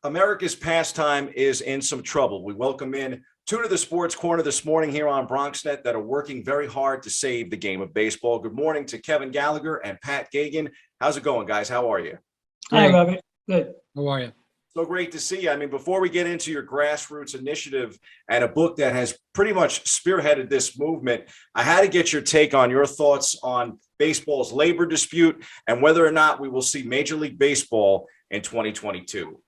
America's pastime is in some trouble. We welcome in two to the Sports Corner this morning here on BronxNet that are working very hard to save the game of baseball. Good morning to Kevin Gallagher and Pat Geoghegan. How's it going, guys? How are you? Hi, Robert. Good. How are you? So great to see you. I mean, before we get into your grassroots initiative and a book that has pretty much spearheaded this movement, I had to get your take on your thoughts on baseball's labor dispute and whether or not we will see Major League Baseball in 2022.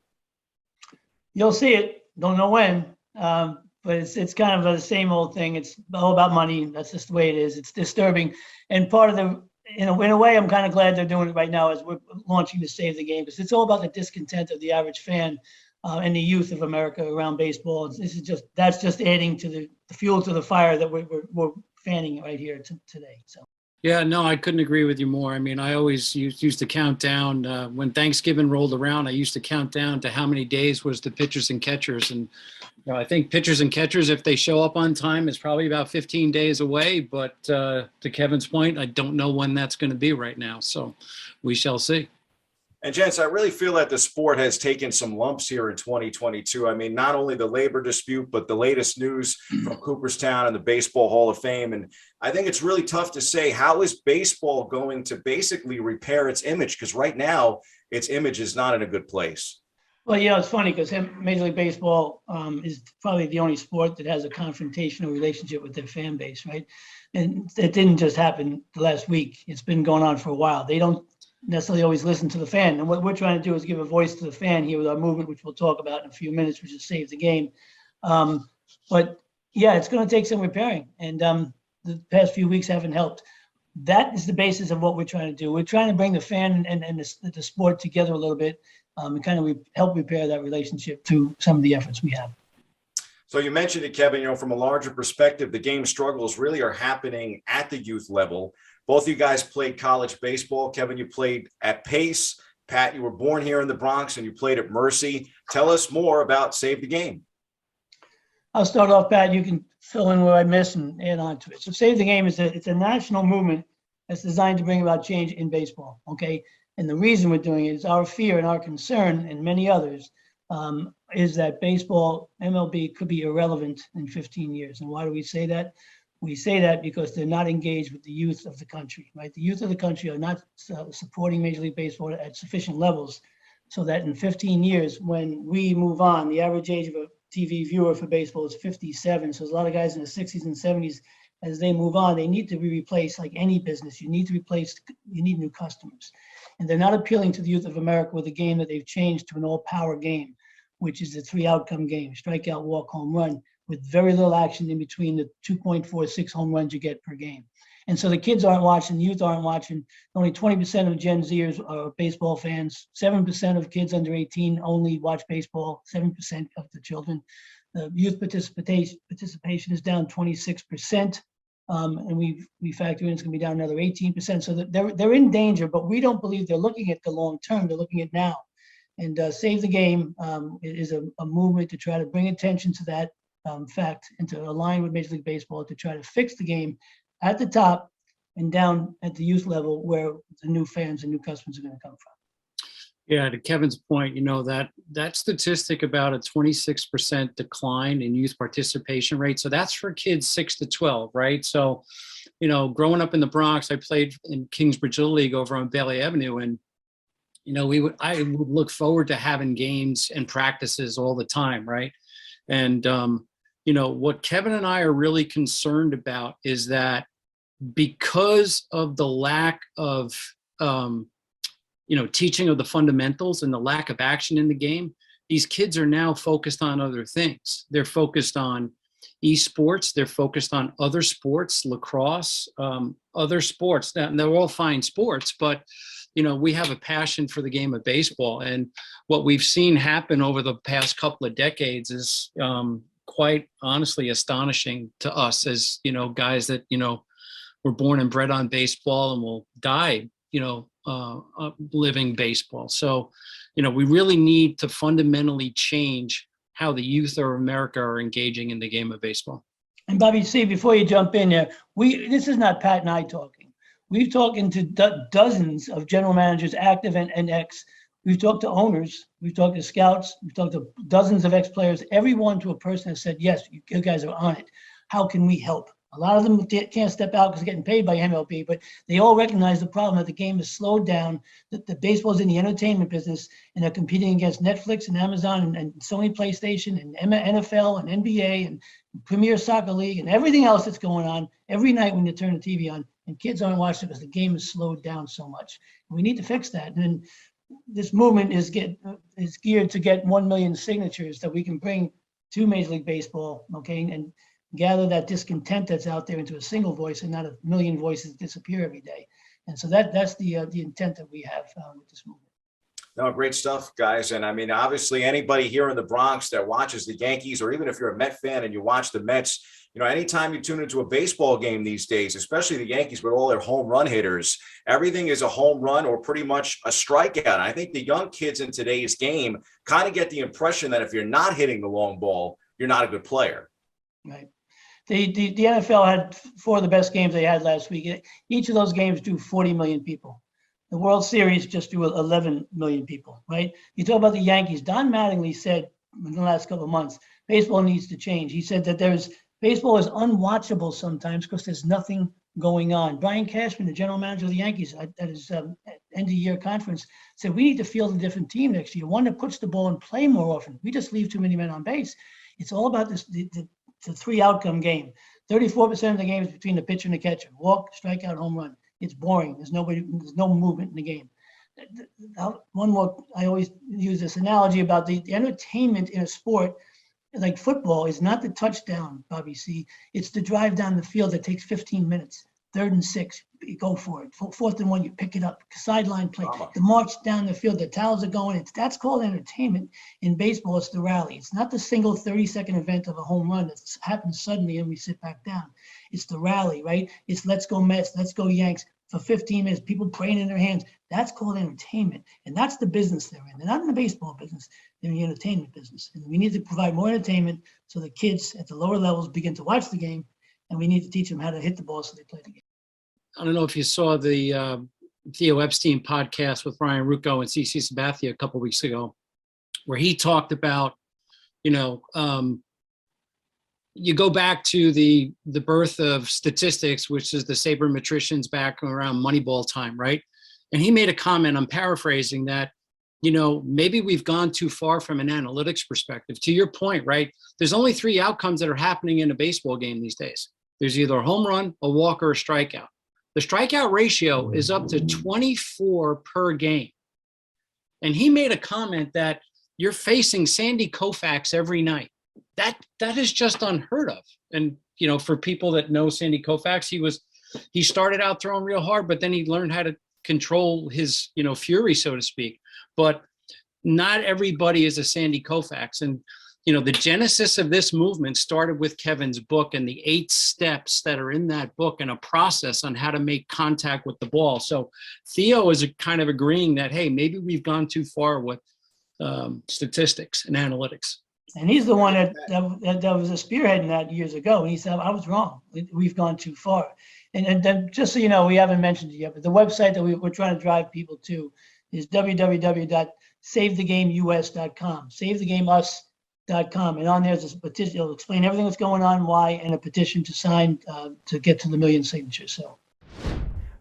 You'll see it. Don't know when, but it's kind of the same old thing. It's all about money. That's just the way it is. It's disturbing. And part of the, in a way, I'm kind of glad they're doing it right now as we're launching to save the game, because it's all about the discontent of the average fan and the youth of America around baseball. That's just adding to the fuel to the fire that we're fanning right here today. So. Yeah, no, I couldn't agree with you more. I mean, I always used to count down when Thanksgiving rolled around. I used to count down to how many days was the pitchers and catchers. And I think pitchers and catchers, if they show up on time, is probably about 15 days away. But to Kevin's point, I don't know when that's going to be right now. So we shall see. And gents, I really feel that the sport has taken some lumps here in 2022. I mean, not only the labor dispute, but the latest news from Cooperstown and the Baseball Hall of Fame. And I think it's really tough to say, how is baseball going to basically repair its image? Because right now, its image is not in a good place. Well, it's funny because Major League Baseball is probably the only sport that has a confrontational relationship with their fan base, right? And it didn't just happen last week. It's been going on for a while. They don't necessarily always listen to the fan. And what we're trying to do is give a voice to the fan here with our movement, which we'll talk about in a few minutes, which is Save the Game. But yeah, it's going to take some repairing. And the past few weeks haven't helped. That is the basis of what we're trying to do. We're trying to bring the fan and the sport together a little bit and kind of help repair that relationship through some of the efforts we have. So you mentioned it, Kevin, from a larger perspective, the game struggles really are happening at the youth level. Both of you guys played college baseball. Kevin, you played at Pace. Pat, you were born here in the Bronx and you played at Mercy. Tell us more about Save the Game. I'll start off, Pat. You can fill in where I miss and add on to it. So Save the Game it's a national movement that's designed to bring about change in baseball, okay? And the reason we're doing it is our fear and our concern, and many others, is that baseball, MLB, could be irrelevant in 15 years. And why do we say that? We say that because they're not engaged with the youth of the country, right? The youth of the country are not supporting Major League Baseball at sufficient levels so that in 15 years, when we move on, the average age of a TV viewer for baseball is 57. So there's a lot of guys in the 60s and 70s. As they move on, they need to be replaced like any business. You need new customers. And they're not appealing to the youth of America with a game that they've changed to an all-power game, which is a 3-outcome game, strikeout, walk, home run, with very little action in between the 2.46 home runs you get per game. And so the kids aren't watching, the youth aren't watching. Only 20% of Gen Zers are baseball fans. 7% of kids under 18 only watch baseball, 7% of the children. The youth participation is down 26%. And we factor in it's going to be down another 18%. So they're in danger, but we don't believe they're looking at the long term. They're looking at now. And Save the Game is a movement to try to bring attention to that fact and to align with Major League Baseball to try to fix the game at the top and down at the youth level where the new fans and new customers are going to come from. Yeah, to Kevin's point, that statistic about a 26% decline in youth participation rate. So that's for kids 6 to 12, right? So, growing up in the Bronx, I played in Kingsbridge Little League over on Bailey Avenue, and I would look forward to having games and practices all the time, right? And what Kevin and I are really concerned about is that because of the lack of teaching of the fundamentals and the lack of action in the game, these kids are now focused on other things. They're focused on esports. They're focused on other sports, lacrosse, other sports. And they're all fine sports, but we have a passion for the game of baseball. And what we've seen happen over the past couple of decades is quite honestly astonishing to us as, guys that, were born and bred on baseball and will die, living baseball. So, we really need to fundamentally change how the youth of America are engaging in the game of baseball. And Bobby, see, before you jump in there, this is not Pat and I talking. We've talked to dozens of general managers, active and ex. We've talked to owners, we've talked to scouts, we've talked to dozens of ex-players. Everyone to a person has said, yes, you guys are on it. How can we help? A lot of them can't step out because they're getting paid by MLB, but they all recognize the problem that the game has slowed down, that the baseball's in the entertainment business, and they're competing against Netflix and Amazon and Sony PlayStation and NFL and NBA and Premier Soccer League and everything else that's going on every night when you turn the TV on, and kids aren't watching it because the game has slowed down so much. We need to fix that. And this movement is geared to get 1 million signatures that we can bring to Major League Baseball, okay, and gather that discontent that's out there into a single voice and not a million voices disappear every day. And so that's the intent that we have with this movement. No, great stuff, guys. And I mean, obviously, anybody here in the Bronx that watches the Yankees, or even if you're a Met fan and you watch the Mets, anytime you tune into a baseball game these days, especially the Yankees with all their home run hitters, everything is a home run or pretty much a strikeout. And I think the young kids in today's game kind of get the impression that if you're not hitting the long ball, you're not a good player. Right. The NFL had 4 of the best games they had last week. Each of those games drew 40 million people. The World Series just drew 11 million people, right? You talk about the Yankees. Don Mattingly said in the last couple of months, baseball needs to change. He said that baseball is unwatchable sometimes because there's nothing going on. Brian Cashman, the general manager of the Yankees, at his end-of-year conference, said we need to field a different team next year, one that puts the ball in play more often. We just leave too many men on base. It's all about this. It's a 3-outcome game. 34% of the game is between the pitcher and the catcher. Walk, strikeout, home run. It's boring. There's no movement in the game. One more, I always use this analogy about the entertainment in a sport like football is not the touchdown, Bobby C. It's the drive down the field that takes 15 minutes. 3rd and 6, you go for it. 4th and 1, you pick it up. Sideline play. The march down the field, the towels are going. That's called entertainment. In baseball, it's the rally. It's not the single 30-second event of a home run that happens suddenly and we sit back down. It's the rally, right? It's let's go Mets, let's go Yanks. For 15 minutes, people praying in their hands. That's called entertainment. And that's the business they're in. They're not in the baseball business. They're in the entertainment business. And we need to provide more entertainment so the kids at the lower levels begin to watch the game. And we need to teach them how to hit the ball so they play the game. I don't know if you saw the Theo Epstein podcast with Ryan Rucco and CC Sabathia a couple of weeks ago, where he talked about, you go back to the birth of statistics, which is the sabermetricians back around Moneyball time, right? And he made a comment, I'm paraphrasing, that, maybe we've gone too far from an analytics perspective. To your point, right? There's only 3 outcomes that are happening in a baseball game these days. There's either a home run, a walk, or a strikeout. The strikeout ratio is up to 24 per game. And he made a comment that you're facing Sandy Koufax every night. That is just unheard of. And, for people that know Sandy Koufax, he started out throwing real hard, but then he learned how to control his, fury, so to speak. But not everybody is a Sandy Koufax. And, the genesis of this movement started with Kevin's book and the 8 steps that are in that book and a process on how to make contact with the ball. So Theo is kind of agreeing that, hey, maybe we've gone too far with statistics and analytics. And he's the one that was a spearhead in that years ago. And he said, I was wrong. We've gone too far. And then just so you know, we haven't mentioned it yet, but the website that we're trying to drive people to is www.savethegameus.com, savethegameus.com. And on there's a petition. It'll explain everything that's going on, why, and a petition to sign to get to the 1 million signatures. So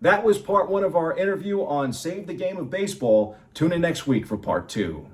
that was part 1 of our interview on Save the Game of Baseball. Tune in next week for part 2.